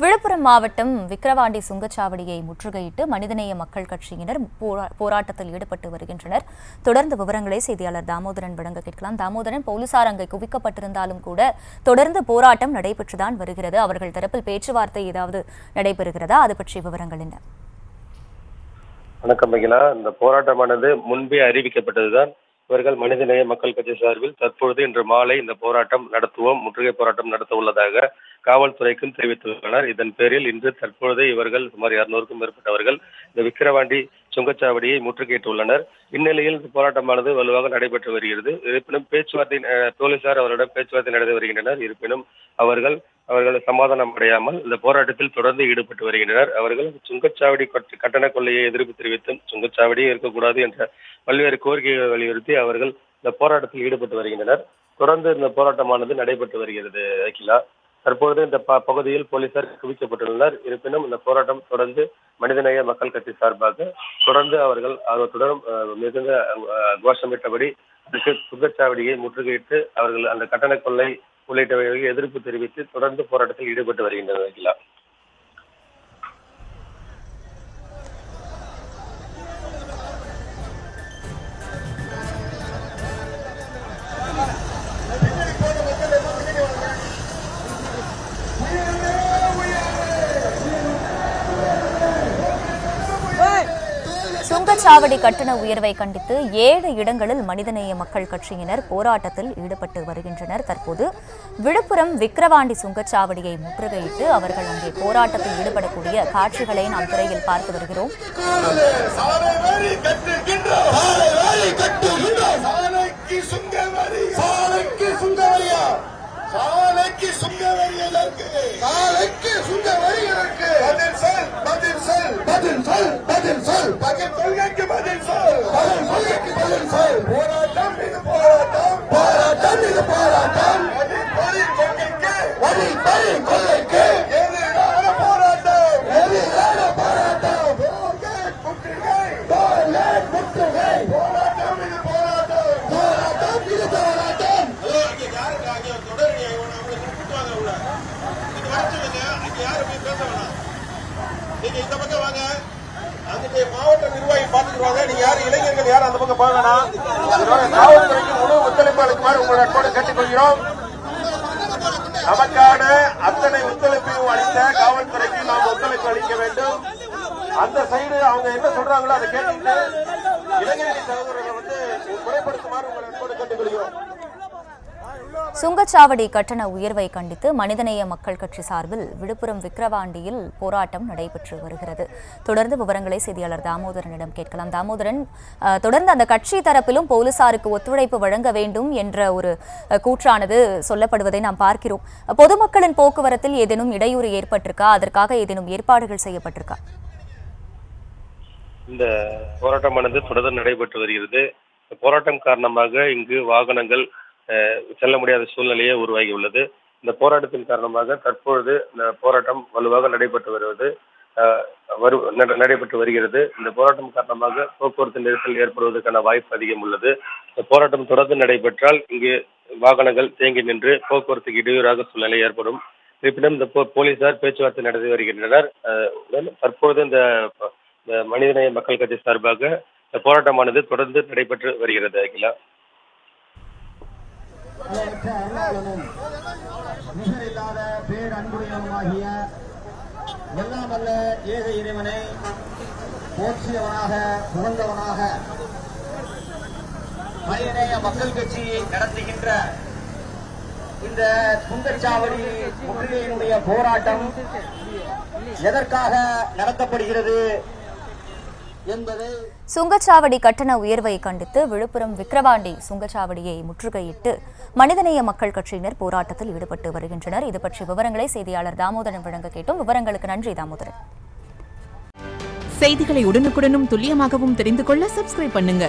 விழுப்புரம் மாவட்டம் விக்கிரவாண்டி சுங்கச்சாவடியை முற்றுகையிட்டு மனிதநேய மக்கள் கட்சியினர் போராட்டத்தில் ஈடுபட்டு வருகின்றனர். தொடர்ந்து விவரங்களை செய்தியாளர் தாமோதரன் வழங்க கேட்கலாம். தாமோதரன், போலீசார் அங்கே குவிக்கப்பட்டிருந்தாலும் கூட தொடர்ந்து போராட்டம் நடைபெற்றுதான் வருகிறது. அவர்கள் தரப்பில் பேச்சுவார்த்தை ஏதாவது நடைபெறுகிறதா? அது பற்றிய விவரங்கள் என்ன? வணக்கம் மகிழா. இந்த போராட்டமானது முன்பே அறிவிக்கப்பட்டதுதான். இவர்கள் மனிதநேய மக்கள் கட்சி சார்பில் தற்பொழுது இன்று மாலை இந்த போராட்டம் நடத்துவோம், முற்றுகை போராட்டம் நடத்த உள்ளதாக காவல்துறைக்கும் தெரிவித்துள்ளனர். இதன் பேரில் இன்று தற்பொழுது இவர்கள் சுமார் 200க்கும் மேற்பட்டவர்கள் இந்த விக்கிரவாண்டி சுங்கச்சாவடியை முற்றுகையிட்டுள்ளனர். இந்நிலையில் இந்த போராட்டமானது வலுவாக நடைபெற்று வருகிறது. இருப்பினும் போலீசார் அவரிடம் பேச்சுவார்த்தை நடத்தி வருகின்றனர். இருப்பினும் அவர்கள் சமாதானம் அடையாமல் இந்த போராட்டத்தில் தொடர்ந்து ஈடுபட்டு வருகின்றனர். அவர்கள் சுங்கச்சாவடி கட்டண கொள்ளையை எதிர்ப்பு தெரிவித்தும் சுங்கச்சாவடியே இருக்கக்கூடாது என்ற பல்வேறு கோரிக்கைகளை வலியுறுத்தி அவர்கள் இந்த போராட்டத்தில் ஈடுபட்டு வருகின்றனர். தொடர்ந்து இந்த போராட்டமானது நடைபெற்று வருகிறது. அகிலா, தற்பொழுது இந்த பகுதியில் போலீசார் குவிக்கப்பட்டுள்ளனர். இருப்பினும் இந்த போராட்டம் தொடர்ந்து மனிதநேய மக்கள் கட்சி சார்பாக தொடர்ந்து அவர்கள் ஆர்வத்துடன் மிகுந்த கோஷமிட்டபடி சுங்கச்சாவடியை முற்றுகையிட்டு அவர்கள் அந்த கட்டண கொள்ளை உள்ளிட்டவைகளுக்கு எதிர்ப்பு தெரிவித்து தொடர்ந்து போராட்டத்தில் ஈடுபட்டு வருகின்றனர். அகிலா, சுங்கச்சாவடி கட்டண உயர்வை கண்டித்து 7 இடங்களில் மனிதநேய மக்கள் கட்சியினர் போராட்டத்தில் ஈடுபட்டு வருகின்றனர். தற்போது விழுப்புரம் விக்கிரவாண்டி சுங்கச்சாவடியை முற்றுகையிட்டு அவர்கள் அங்கே போராட்டத்தில் ஈடுபடக்கூடிய காட்சிகளை நாம் திரையில் பார்த்து வருகிறோம். மாவட்ட நிர்வாகி பார்த்துக்குவாங்க. நீங்க யாரும் இளைஞர்கள் யாரும் அந்த பக்கம் போகணும்னா காவல்துறைக்கு முழு ஒத்துழைப்பு அளிக்குமாறு உங்களை அன்போடு கேட்டுக்கொள்கிறோம். நமக்கான அத்தனை ஒத்துழைப்பையும் அளித்த காவல்துறைக்கு நாம் ஒத்துழைப்பு அளிக்க வேண்டும். அந்த சைடு அவங்க என்ன சொல்றாங்களோ அதை கேட்டுட்டு இளைஞர்கள் சகோதரர்கள் குறைப்படுத்துமாறு உங்களை அன்போடு கேட்டுக்கொள்கிறோம். சுங்கச்சாவடி கட்டண உயர்வை கண்டித்து மனிதநேய மக்கள் கட்சி சார்பில் விழுப்புரம் விக்கிரவாண்டியில் போராட்டம் நடைபெற்று வருகிறது. தொடர்ந்து விவரங்களை செய்தியாளர் தாமோதரனிடம் கேட்கலாம். தாமோதரன், தொடர்ந்து அந்த கட்சி தரப்பிலும் போலீசாருக்கு ஒத்துழைப்பு வழங்க வேண்டும் என்ற ஒரு கூற்றானது சொல்லப்படுவதை நாம் பார்க்கிறோம். பொதுமக்களின் போக்குவரத்தில் ஏதேனும் இடையூறு ஏற்பட்டிருக்கா? அதற்காக ஏதேனும் ஏற்பாடுகள் செய்யப்பட்டிருக்கா? இந்த போராட்டமானது தொடர்ந்து நடைபெற்று வருகிறது. போராட்டம் காரணமாக இங்கு வாகனங்கள் செல்ல முடியாத சூழ்நிலையே உருவாகியுள்ளது. இந்த போராட்டத்தின் காரணமாக தற்பொழுது இந்த போராட்டம் வலுவாக நடைபெற்று வருகிறது. இந்த போராட்டம் காரணமாக போக்குவரத்து நெரிசல் ஏற்படுவதற்கான வாய்ப்பு அதிகம் உள்ளது. இந்த போராட்டம் தொடர்ந்து நடைபெற்றால் இங்கு வாகனங்கள் தேங்கி நின்று போக்குவரத்துக்கு இடையூறாக சூழ்நிலை ஏற்படும். இருப்பினும் இந்த போலீசார் பேச்சுவார்த்தை நடத்தி வருகின்றனர். தற்போது இந்த மனிதநேய மக்கள் கட்சி சார்பாக இந்த போராட்டமானது தொடர்ந்து நடைபெற்று வருகிறது. அகிலா, நிகரில்லாத பேரன்புடையவனாகிய எல்லாம் வல்ல ஏக இறைவனை போற்றியவனாக புகழ்ந்தவனாக மனிதநேய மக்கள் கட்சி நடத்துகின்ற இந்த சுங்கச்சாவடி முற்றுகையினுடைய போராட்டம் எதற்காக நடத்தப்படுகிறது என்பதை சுங்கச்சாவடி கட்டண உயர்வை கண்டித்து விழுப்புரம் விக்கிரவாண்டி சுங்கச்சாவடியை முற்றுகையிட்டு மனிதநேய மக்கள் கட்சியினர் போராட்டத்தில் ஈடுபட்டு வருகின்றனர். இது பற்றி விவரங்களை செய்தியாளர் தாமோதரன் வழங்க கேட்டோம். விவரங்களுக்கு நன்றி தாமோதரன். செய்திகளை உடனுக்குடனும் துல்லியமாகவும் தெரிந்து கொள்ள சப்ஸ்கிரைப் பண்ணுங்க.